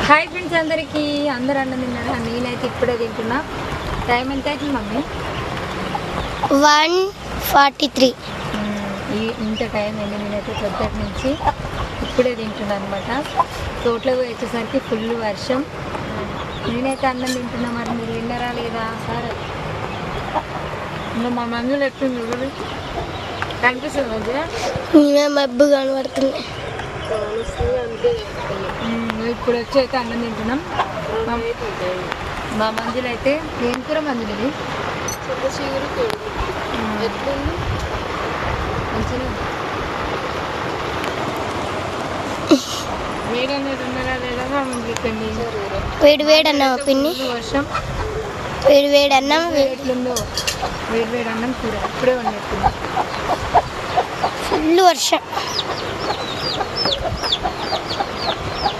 Hi friends, అందరూ అన్నం తిన్నారా? నేనైతే ఇప్పుడే తింటున్నా. టైం ఎంత అవుతుంది మమ్మీ? 1:43. ఇంత టైం అయింది. నేనైతే పొద్దుటి నుంచి ఇప్పుడే తింటున్నాను అనమాట. తోటలో పోయి వచ్చేసరికి ఫుల్ వర్షం. నేనైతే అన్నం తింటున్నా. మరి మీరు విన్నారా లేదా? సరే, ఇంకా మా మందులు ఎట్లుంది చూడండి, కనిపిస్తుంది కదా, మబ్బు కనబడుతుంది. ఇప్పుడు వచ్చి అయితే అన్నం తింటున్నాం. మా మందులు అయితే ఏం కూర మందులు ఇది? వేడి వేడి అన్నం పిన్ని, వర్షం వేడి వేడి అన్నం, ఎట్లుందో వేడి వేడి అన్నం కూర ఇప్పుడే వండుతుంది. ఫుల్ వర్షం.